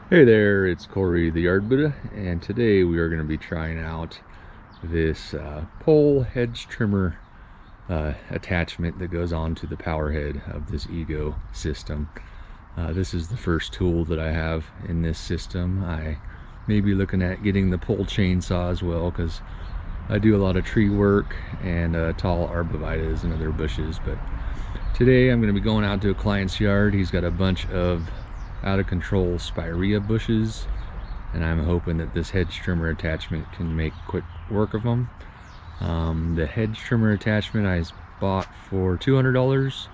Hey there, it's Corey the Yard Buddha, and today we are going to be trying out this pole hedge trimmer attachment that goes on to the power head of this Ego system. This is the first tool that I have in this system. I may be looking at getting the pole chainsaw as well, because I do a lot of tree work and tall arborvitaes and other bushes. But today I'm going to be going out to a client's yard. He's got a bunch of out of control spirea bushes, and I'm hoping that this hedge trimmer attachment can make quick work of them. The hedge trimmer attachment I bought for $200,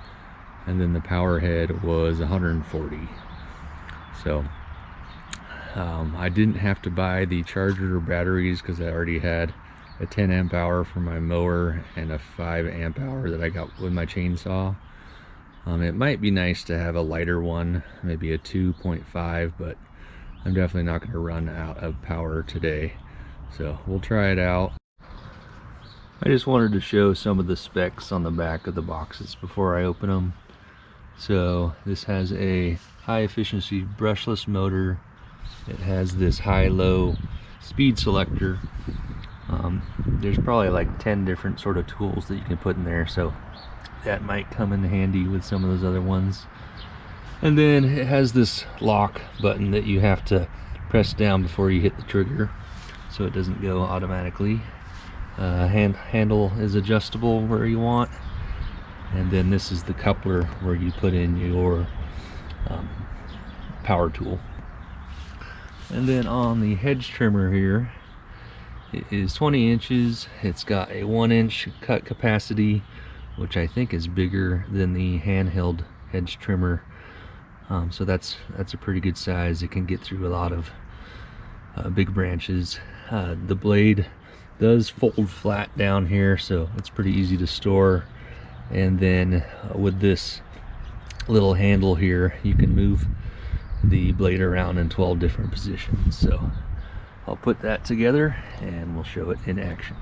and then the power head was $140. So I didn't have to buy the charger or batteries because I already had a 10 amp hour for my mower and a 5 amp hour that I got with my chainsaw. It might be nice to have a lighter one, maybe a 2.5, but I'm definitely not going to run out of power today. So we'll try it out. I just wanted to show some of the specs on the back of the boxes before I open them. So this has a high efficiency brushless motor. It has this high-low speed selector. There's probably like 10 different sort of tools that you can put in there, so that might come in handy with some of those other ones. And then it has this lock button that you have to press down before you hit the trigger, so it doesn't go automatically. Handle is adjustable where you want, and then this is the coupler where you put in your power tool. And then on the hedge trimmer here, it is 20 inches. It's got a 1-inch cut capacity, which I think is bigger than the handheld hedge trimmer. So that's a pretty good size. It can get through a lot of big branches. The blade does fold flat down here, so it's pretty easy to store. And then with this little handle here, you can move the blade around in 12 different positions. So I'll put that together and we'll show it in action.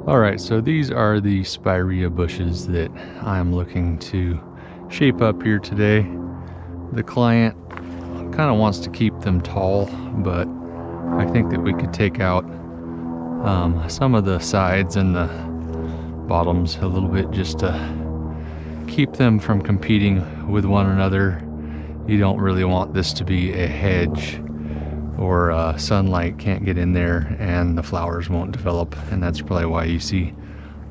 Alright, so these are the spirea bushes that I'm looking to shape up here today. The client kind of wants to keep them tall, but I think that we could take out some of the sides and the bottoms a little bit just to keep them from competing with one another. You don't really want this to be a hedge, or sunlight can't get in there and the flowers won't develop, and that's probably why you see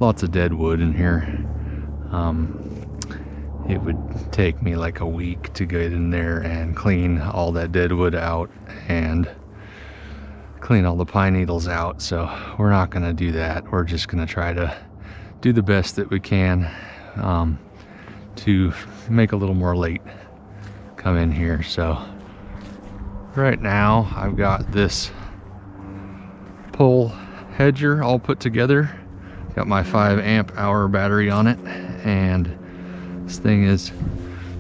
lots of dead wood in here. It would take me like a week to get in there and clean all that dead wood out and clean all the pine needles out, so we're not going to do that. We're just going to try to do the best that we can to make a little more light come in here. So right now I've got this pole hedger all put together. Got my 5 amp hour battery on it, and this thing is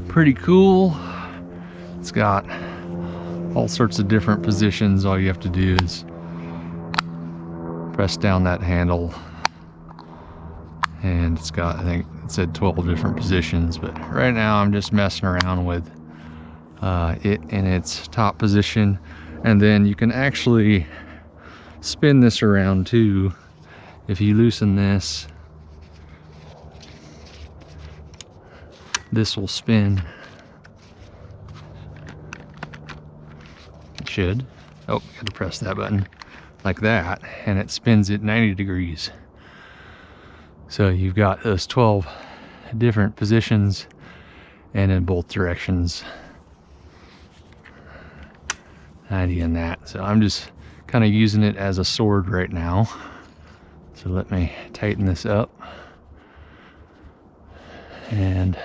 pretty cool. It's got all sorts of different positions. All you have to do is press down that handle, and it's got, I think it said 12 different positions, but right now I'm just messing around with it in its top position. And then you can actually spin this around too. If you loosen this, this will spin. It should. Oh, gotta press that button like that, and it spins at 90 degrees. So you've got those 12 different positions and in both directions. 90 in that. So I'm just kind of using it as a sword right now. So let me tighten this up. And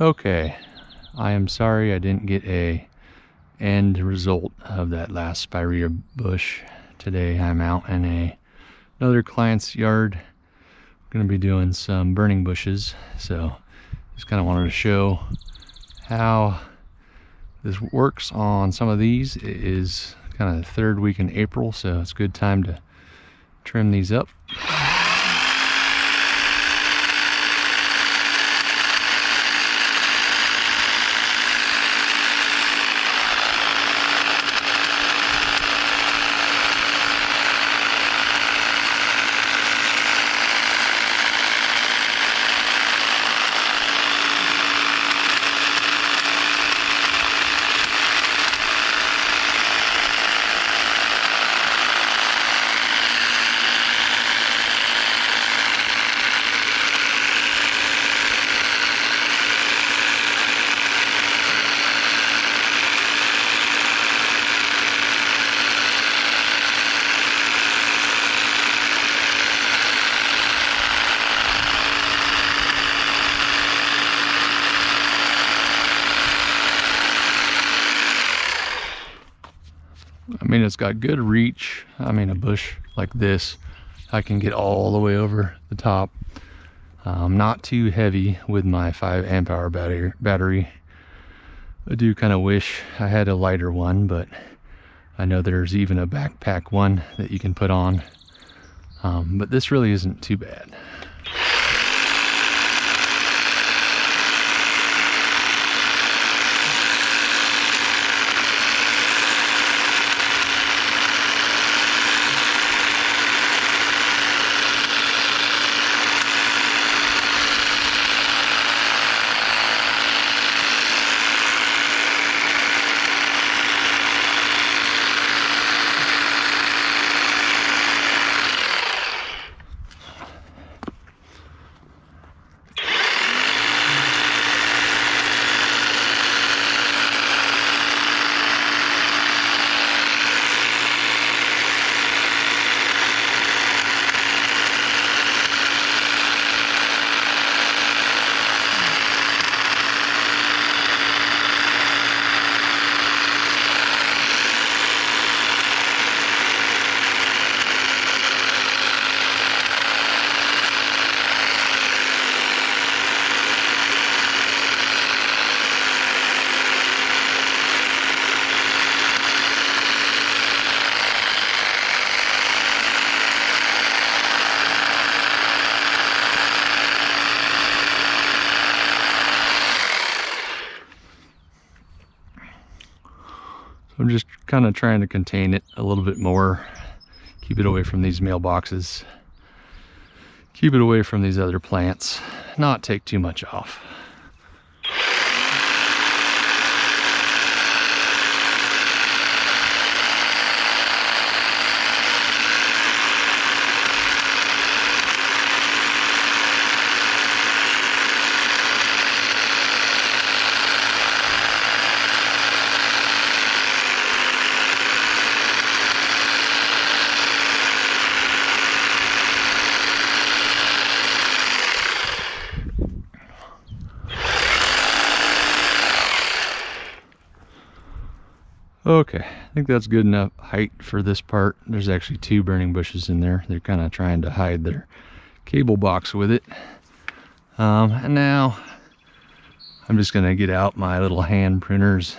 Okay, I am sorry I didn't get a end result of that last spirea bush. Today I'm out in another client's yard. Going to be doing some burning bushes, so just kind of wanted to show how this works on some of these. It is kind of the third week in April, so it's a good time to trim these up. I mean, it's got good reach. I mean, a bush like this, I can get all the way over the top. Not too heavy with my 5 amp hour battery. I do kind of wish I had a lighter one, but I know there's even a backpack one that you can put on. But this really isn't too bad. I'm just kind of trying to contain it a little bit more, keep it away from these mailboxes, keep it away from these other plants, not take too much off. Okay, I think that's good enough height for this part. There's actually 2 burning bushes in there. They're kind of trying to hide their cable box with it. And now I'm just gonna get out my little hand pruners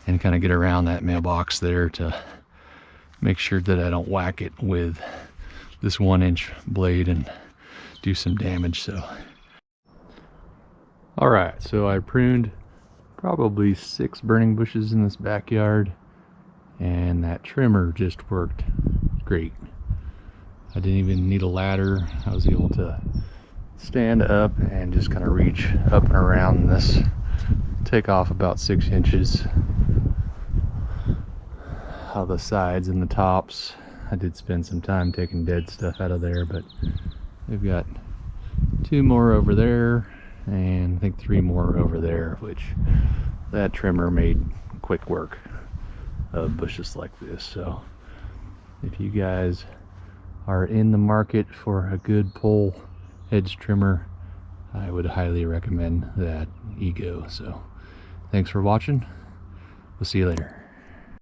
and kind of get around that mailbox there to make sure that I don't whack it with this 1-inch blade and do some damage. So, all right, so I pruned probably 6 burning bushes in this backyard, and that trimmer just worked great. I didn't even need a ladder. I was able to stand up and just kind of reach up and around this, take off about 6 inches of the sides and the tops. I did spend some time taking dead stuff out of there, but we've got 2 more over there and I think 3 more over there, which that trimmer made quick work of bushes like this. So if you guys are in the market for a good pole hedge trimmer, I would highly recommend that Ego. So thanks for watching. We'll see you later.